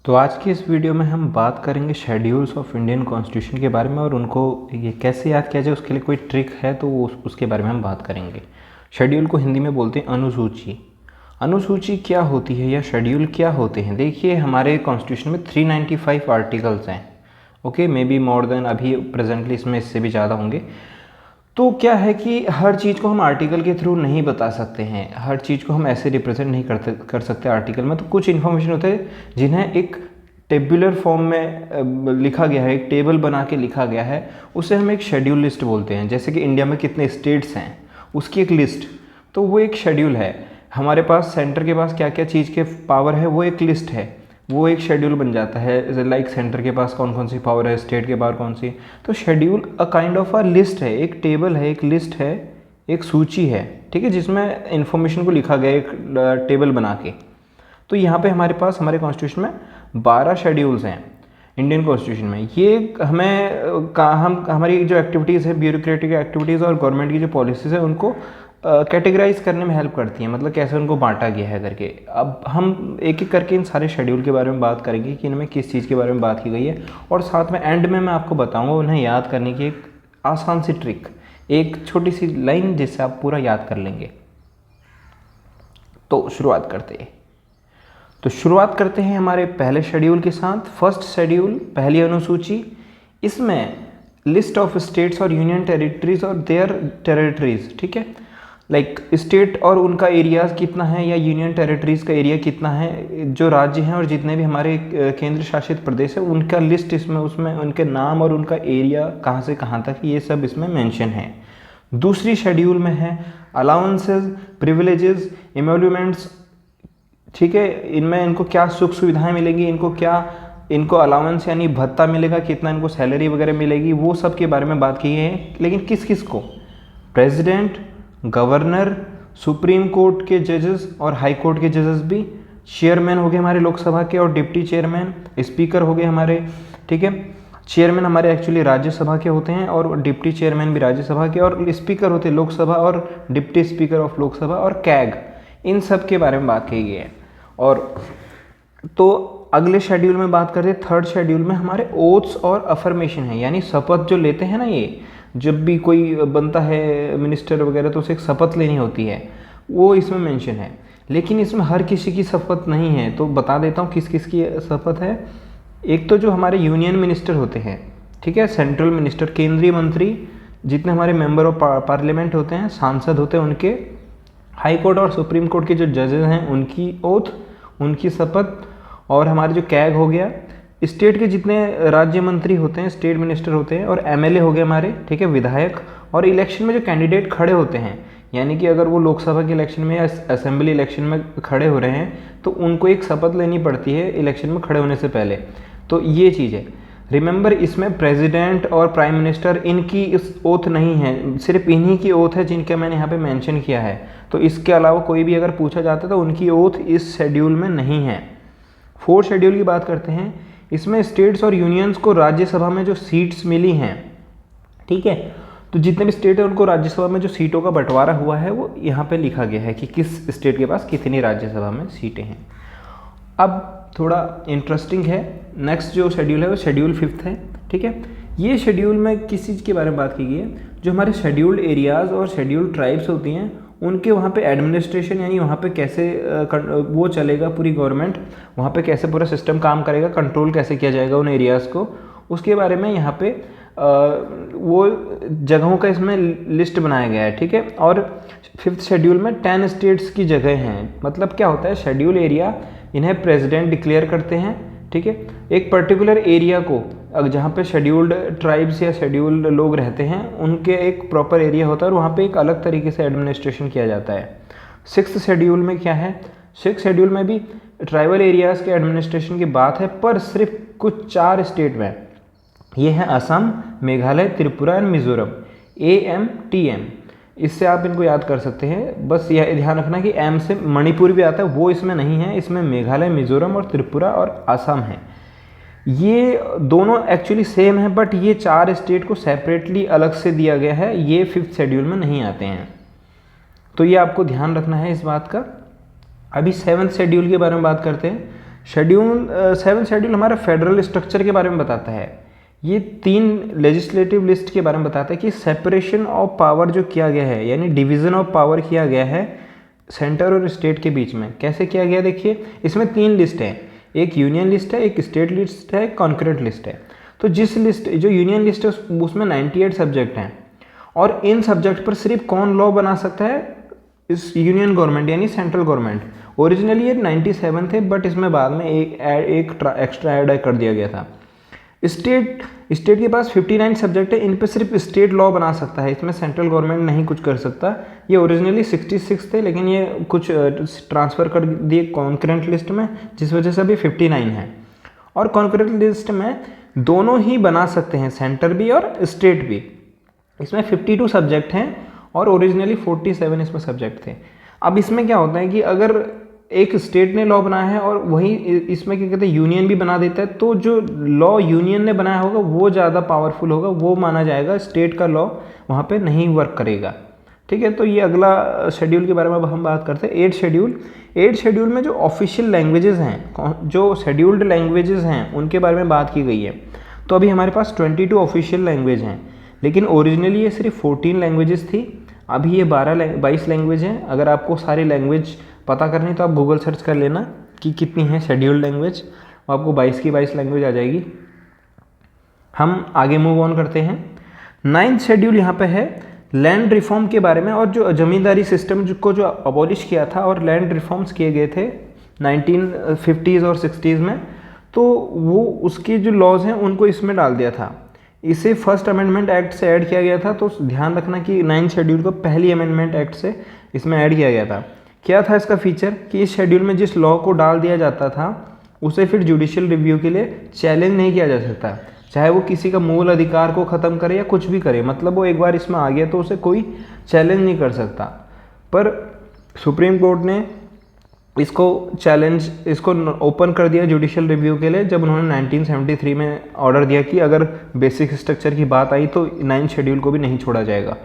तो आज की इस वीडियो में हम बात करेंगे शेड्यूल्स ऑफ इंडियन कॉन्स्टिट्यूशन के बारे में और उनको ये कैसे याद किया जाए उसके लिए कोई ट्रिक है तो उसके बारे में हम बात करेंगे। शेड्यूल को हिंदी में बोलते हैं अनुसूची। अनुसूची क्या होती है या शेड्यूल क्या होते हैं? देखिए, हमारे कॉन्स्टिट्यूशन में 395 आर्टिकल्स हैं। Okay, may be more than, अभी प्रेजेंटली इसमें इससे भी ज़्यादा होंगे। तो क्या है कि हर चीज़ को हम आर्टिकल के थ्रू नहीं बता सकते हैं, हर चीज़ को हम ऐसे रिप्रेजेंट नहीं कर सकते आर्टिकल में। तो कुछ इन्फॉर्मेशन होते हैं जिन्हें एक टेबुलर फॉर्म में लिखा गया है, एक टेबल बना के लिखा गया है, उसे हम एक शेड्यूल लिस्ट बोलते हैं। जैसे कि इंडिया में कितने स्टेट्स हैं उसकी एक लिस्ट, तो वो एक शेड्यूल है। हमारे पास सेंटर के पास क्या क्या चीज़ के पावर है वो एक लिस्ट है, वो एक शेड्यूल बन जाता है। लाइक सेंटर के पास कौन कौन सी पावर है, स्टेट के पावर कौन सी। तो schedule a kind of a list है, एक टेबल है, एक लिस्ट है, एक सूची है, ठीक है, जिसमें इंफॉर्मेशन को लिखा गया एक टेबल बना के। तो यहाँ पे हमारे पास हमारे कॉन्स्टिट्यूशन में 12 शेड्यूल्स हैं इंडियन कॉन्स्टिट्यूशन में। ये हमें हम हमारी जो एक्टिविटीज़ है, ब्यूरोक्रेटिक एक्टिविटीज़ और गवर्नमेंट की जो पॉलिसीज़ है उनको कैटेगराइज करने में हेल्प करती हैं, मतलब कैसे उनको बांटा गया है करके। अब हम एक एक करके इन सारे शेड्यूल के बारे में बात करेंगे कि इनमें किस चीज़ के बारे में बात की गई है, और साथ में एंड में मैं आपको बताऊंगा उन्हें याद करने की एक आसान सी ट्रिक, एक छोटी सी लाइन जिससे आप पूरा याद कर लेंगे। तो शुरुआत करते हैं हमारे पहले शेड्यूल के साथ। फर्स्ट शेड्यूल, पहली अनुसूची, इसमें लिस्ट ऑफ स्टेट्स और यूनियन टेरिटरीज और देयर टेरिटरीज, ठीक है, लाइक स्टेट और उनका एरिया कितना है या यूनियन टेरिटरीज का एरिया कितना है, जो राज्य हैं और जितने भी हमारे केंद्र शासित प्रदेश है उनका लिस्ट इसमें, उसमें उनके नाम और उनका एरिया कहाँ से कहाँ तक, ये सब इसमें मेंशन है। दूसरी शेड्यूल में है अलाउंसेस, प्रिविलेजेस, एमोल्यूमेंट्स, ठीक है, इनमें इनको क्या सुख सुविधाएं मिलेंगी, इनको अलाउंस यानी भत्ता मिलेगा, कितना इनको सैलरी वगैरह मिलेगी, वो सब के बारे में बात की है। लेकिन किस किस को? प्रेसिडेंट, गवर्नर, सुप्रीम कोर्ट के जजेस और हाई कोर्ट के जजेस भी, चेयरमैन हो गए हमारे लोकसभा के और डिप्टी चेयरमैन, स्पीकर हो गए हमारे, ठीक है। चेयरमैन हमारे एक्चुअली राज्यसभा के होते हैं और डिप्टी चेयरमैन भी राज्यसभा के, और स्पीकर होते हैं लोकसभा और डिप्टी स्पीकर ऑफ लोकसभा और कैग, इन सब के बारे में बात की गई है। और तो अगले शेड्यूल में बात करते हैं, थर्ड शेड्यूल में हमारे ओथ्स और अफर्मेशन है, यानी शपथ जो लेते हैं ना, ये जब भी कोई बनता है मिनिस्टर वगैरह तो उसे एक शपथ लेनी होती है, वो इसमें मेंशन है। लेकिन इसमें हर किसी की शपथ नहीं है, तो बता देता हूँ किस किस की शपथ है। एक तो जो हमारे यूनियन मिनिस्टर होते हैं, ठीक है, सेंट्रल मिनिस्टर, केंद्रीय मंत्री, जितने हमारे मेंबर ऑफ पार्लियामेंट होते हैं, सांसद होते हैं, उनके, हाई कोर्ट और सुप्रीम कोर्ट के जो जजेस हैं उनकी ओथ, उनकी शपथ, और हमारे जो कैग हो गया, स्टेट के जितने राज्य मंत्री होते हैं, स्टेट मिनिस्टर होते हैं, और एमएलए हो गए हमारे, ठीक है, विधायक, और इलेक्शन में जो कैंडिडेट खड़े होते हैं, यानी कि अगर वो लोकसभा के इलेक्शन में या असेंबली इलेक्शन में खड़े हो रहे हैं तो उनको एक शपथ लेनी पड़ती है इलेक्शन में खड़े होने से पहले। तो ये चीज़ है। रिमेंबर, इसमें प्रेसिडेंट और प्राइम मिनिस्टर इनकी इस ओथ नहीं है, सिर्फ इन्हीं की ओथ है जिनका मैंने यहाँ पे मेंशन किया है। तो इसके अलावा कोई भी अगर पूछा जाता है तो उनकी ओथ इस शेड्यूल में नहीं है। फोर्थ शेड्यूल की बात करते हैं, इसमें स्टेट्स और यूनियंस को राज्यसभा में जो सीट्स मिली हैं, ठीक है, तो जितने भी स्टेट है उनको राज्यसभा में जो सीटों का बंटवारा हुआ है वो यहाँ पे लिखा गया है कि किस स्टेट के पास कितनी राज्यसभा में सीटें हैं। अब थोड़ा इंटरेस्टिंग है, नेक्स्ट जो शेड्यूल है वो शेड्यूल 5 है, ठीक है। ये शेड्यूल में किस चीज़ के बारे में बात की गई है? जो हमारे शेड्यूल्ड एरियाज़ और शेड्यूल्ड ट्राइब्स होती हैं उनके वहाँ पे एडमिनिस्ट्रेशन, यानी वहाँ पे कैसे वो चलेगा, पूरी गवर्नमेंट वहाँ पे कैसे पूरा सिस्टम काम करेगा, कंट्रोल कैसे किया जाएगा उन एरियाज़ को, उसके बारे में यहाँ पे वो जगहों का इसमें लिस्ट बनाया गया है, ठीक है। और 5th शेड्यूल में 10 स्टेट्स की जगह हैं। मतलब क्या होता है, शेड्यूल एरिया इन्हें प्रेसिडेंट डिक्लेयर करते हैं, ठीक है, एक पर्टिकुलर एरिया को, जहाँ पे शेड्यूल्ड ट्राइब्स या शेड्यूल्ड लोग रहते हैं उनके एक प्रॉपर एरिया होता है और वहाँ पे एक अलग तरीके से एडमिनिस्ट्रेशन किया जाता है। 6th शेड्यूल में क्या है? 6th शेड्यूल में भी ट्राइबल एरियाज़ के एडमिनिस्ट्रेशन की बात है, पर सिर्फ कुछ 4 स्टेट में। ये है असम, मेघालय, त्रिपुरा एंड मिजोरम, AMTM। इससे आप इनको याद कर सकते हैं। बस यह ध्यान रखना कि एम से मणिपुर भी आता है, वो इसमें नहीं है, इसमें मेघालय, मिजोरम और त्रिपुरा और असम है। ये दोनों एक्चुअली सेम है, बट ये 4 स्टेट को सेपरेटली अलग से दिया गया है, ये 5th शेड्यूल में नहीं आते हैं। तो ये आपको ध्यान रखना है इस बात का। अभी 7th शेड्यूल के बारे में बात करते हैं। शेड्यूल 7 शेड्यूल हमारा फेडरल स्ट्रक्चर के बारे में बताता है। ये 3 लेजिस्लेटिव लिस्ट के बारे में बताता है कि सेपरेशन ऑफ पावर जो किया गया है, यानी डिवीज़न ऑफ पावर किया गया है सेंटर और स्टेट के बीच में। कैसे किया गया देखिए, इसमें 3 लिस्ट है, एक यूनियन लिस्ट है, एक स्टेट लिस्ट है, कॉन्करेंट लिस्ट है। तो जिस लिस्ट जो यूनियन लिस्ट है उसमें 98 सब्जेक्ट हैं और इन सब्जेक्ट पर सिर्फ कौन लॉ बना सकता है, इस यूनियन गवर्नमेंट यानी सेंट्रल गवर्नमेंट। ओरिजिनली ये 97 थे बट इसमें बाद में एक एक्स्ट्रा ऐड कर दिया गया था। स्टेट के पास 59 सब्जेक्ट है, इन पे सिर्फ स्टेट लॉ बना सकता है, इसमें सेंट्रल गवर्नमेंट नहीं कुछ कर सकता। ये ओरिजिनली 66 थे लेकिन ये कुछ ट्रांसफ़र कर दिए कॉन्करेंट लिस्ट में, जिस वजह से अभी 59 है। और कॉन्करेंट लिस्ट में दोनों ही बना सकते हैं, सेंटर भी और स्टेट भी। इसमें 52 सब्जेक्ट हैं और ओरिजिनली 47 इसमें सब्जेक्ट थे। अब इसमें क्या होता है कि अगर एक स्टेट ने लॉ बनाया है और वही इसमें क्या कहते हैं यूनियन भी बना देता है, तो जो लॉ यूनियन ने बनाया होगा वो ज़्यादा पावरफुल होगा, वो माना जाएगा, स्टेट का लॉ वहाँ पे नहीं वर्क करेगा। ठीक है, तो ये अगला शेड्यूल के बारे में अब हम बात करते हैं। 8 शेड्यूल में जो ऑफिशियल लैंग्वेजेस हैं, जो शेड्यूल्ड लैंग्वेजेस हैं, उनके बारे में बात की गई है। तो अभी हमारे पास 22 ऑफिशियल लैंग्वेज हैं, लेकिन ओरिजिनली ये सिर्फ 14 लैंग्वेजेस थी, अभी ये 22 लैंग्वेज हैं। अगर आपको सारी लैंग्वेज पता करनी तो आप गूगल सर्च कर लेना कि कितनी है शेड्यूल्ड लैंग्वेज, आपको 22 की 22 लैंग्वेज आ जाएगी। हम आगे मूव ऑन करते हैं। 9th शेड्यूल यहाँ पे है लैंड रिफॉर्म के बारे में, और जो जमींदारी सिस्टम को जो अबॉलिश किया था और लैंड रिफॉर्म्स किए गए थे 1950s और 60s में, तो वो उसके जो लॉज हैं उनको इसमें डाल दिया था। इसे फर्स्ट अमेंडमेंट एक्ट से ऐड किया गया था। तो ध्यान रखना कि 9th शेड्यूल को पहली अमेंडमेंट एक्ट से इसमें ऐड किया गया था। क्या था इसका फीचर कि इस शेड्यूल में जिस लॉ को डाल दिया जाता था उसे फिर जुडिशियल रिव्यू के लिए चैलेंज नहीं किया जा सकता, चाहे वो किसी का मूल अधिकार को ख़त्म करे या कुछ भी करे। मतलब वो एक बार इसमें आ गया तो उसे कोई चैलेंज नहीं कर सकता। पर सुप्रीम कोर्ट ने इसको ओपन कर दिया जुडिशियल रिव्यू के लिए जब उन्होंने 1973 में ऑर्डर दिया कि अगर बेसिक स्ट्रक्चर की बात आई तो 9th शेड्यूल को भी नहीं छोड़ा जाएगा।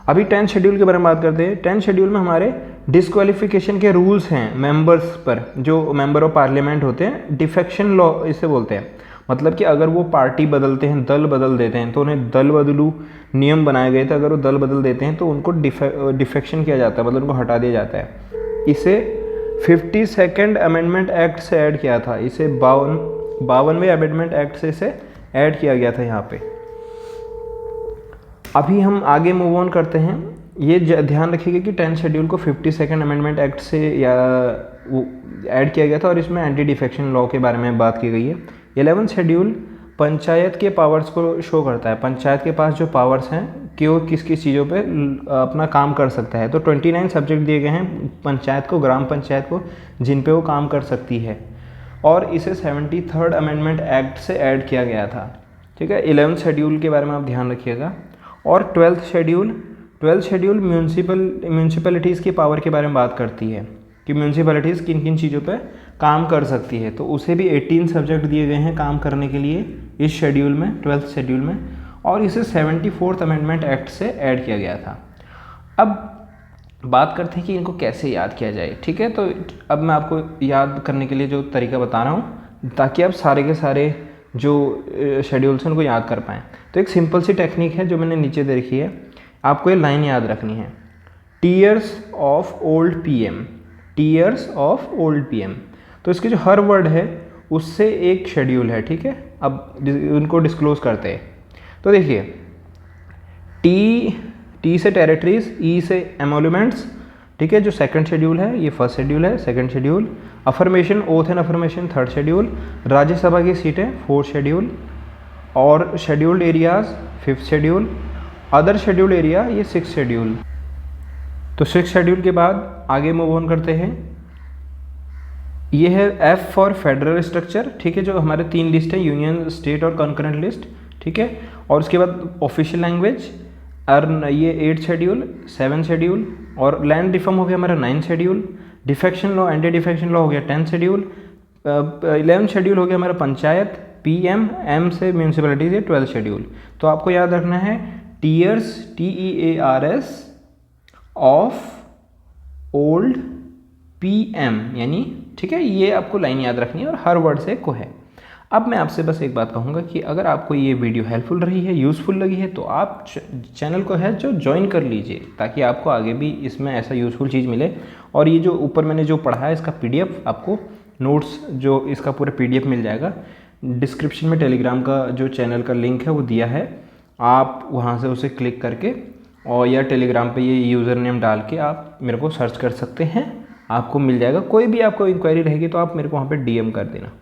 अभी 10th शेड्यूल के बारे में बात करते हैं। 10th शेड्यूल में हमारे डिस्क्वालिफिकेशन के रूल्स हैं मेंबर्स पर, जो मेंबर ऑफ पार्लियामेंट होते हैं। डिफेक्शन लॉ इसे बोलते हैं, मतलब कि अगर वो पार्टी बदलते हैं, दल बदल देते हैं, तो उन्हें दल बदलू नियम बनाए गए थे। अगर वो दल बदल देते हैं तो उनको डिफेक्शन किया जाता है, मतलब उनको हटा दिया जाता है। इसे 52nd अमेंडमेंट एक्ट से ऐड किया था, इसे 52वें अमेंडमेंट एक्ट से इसे ऐड किया गया था यहाँ पे। अभी हम आगे मूव ऑन करते हैं। ये ध्यान रखिएगा कि 10th शेड्यूल को 52nd अमेंडमेंट एक्ट से या वो ऐड किया गया था और इसमें एंटी डिफेक्शन लॉ के बारे में बात की गई है। 11th शेड्यूल पंचायत के पावर्स को शो करता है, पंचायत के पास जो पावर्स हैं कि वो किस किस चीज़ों पे अपना काम कर सकता है। तो 29 सब्जेक्ट दिए गए हैं पंचायत को, ग्राम पंचायत को, जिन पे वो काम कर सकती है, और इसे 73rd अमेंडमेंट एक्ट से ऐड किया गया था। ठीक है, 11th शेड्यूल के बारे में आप ध्यान रखिएगा। और 12th शेड्यूल म्यूनसिपैलिटीज़ की पावर के बारे में बात करती है कि म्यूनसिपैलिटीज़ किन किन चीज़ों पे काम कर सकती है। तो उसे भी 18 सब्जेक्ट दिए गए हैं काम करने के लिए इस शेड्यूल में, 12th शेड्यूल में, और इसे 74th अमेंडमेंट एक्ट से ऐड किया गया था। अब बात करते हैं कि इनको कैसे याद किया जाए। ठीक है, तो अब मैं आपको याद करने के लिए जो तरीका बता रहा हूँ ताकि आप सारे के सारे जो शेड्यूल्स हैं उनको याद कर पाएँ। तो एक सिंपल सी टेक्निक है जो मैंने नीचे दे रखी है, आपको ये लाइन याद रखनी है, tears of old PM, tears of old PM. तो इसके जो हर वर्ड है उससे एक शेड्यूल है। ठीक है, अब उनको डिस्क्लोज करते हैं। तो देखिए, टी से टेरिटरीज, ई से एमोल्यूमेंट्स, ठीक है, जो सेकंड शेड्यूल है, ये फर्स्ट शेड्यूल है, second schedule. Affirmation, oath and affirmation, third schedule. Rajya Sabha की सीटें, फोर्थ शेड्यूल। और scheduled areas, fifth schedule. Other scheduled area, ये सिक्स शेड्यूल। तो सिक्स शेड्यूल के बाद आगे मूव ऑन करते हैं। ये है एफ फॉर फेडरल स्ट्रक्चर। ठीक है, जो हमारे 3 लिस्ट है, यूनियन, स्टेट और कॉन्करेंट लिस्ट। ठीक है, और उसके बाद ऑफिशियल लैंग्वेज, और ये 8th शेड्यूल, 7th शेड्यूल, और लैंड रिफॉर्म हो गया हमारा 9th schedule. Defection law, anti defection law हो गया 10th शेड्यूल। 11th शेड्यूल हो गया हमारा पंचायत, पीएम, एम से म्यूनसिपैलिटीज, 12th शेड्यूल। तो आपको याद रखना है tears, TEARS of old PM, यानी ठीक है, ये आपको लाइन याद रखनी है और हर वर्ड से को है। अब मैं आपसे बस एक बात कहूँगा कि अगर आपको ये वीडियो हेल्पफुल रही है, यूज़फुल लगी है, तो आप चैनल को है जो ज्वाइन कर लीजिए, ताकि आपको आगे भी इसमें ऐसा यूज़फुल चीज़ मिले। और ये जो ऊपर मैंने जो पढ़ा है इसका PDF आपको नोट्स जो इसका पूरा PDF मिल जाएगा। डिस्क्रिप्शन में टेलीग्राम का जो चैनल का लिंक है वो दिया है, आप वहाँ से उसे क्लिक करके और या टेलीग्राम पे ये यूज़र नेम डाल के आप मेरे को सर्च कर सकते हैं, आपको मिल जाएगा। कोई भी आपको इंक्वायरी रहेगी तो आप मेरे को वहाँ पे DM कर देना।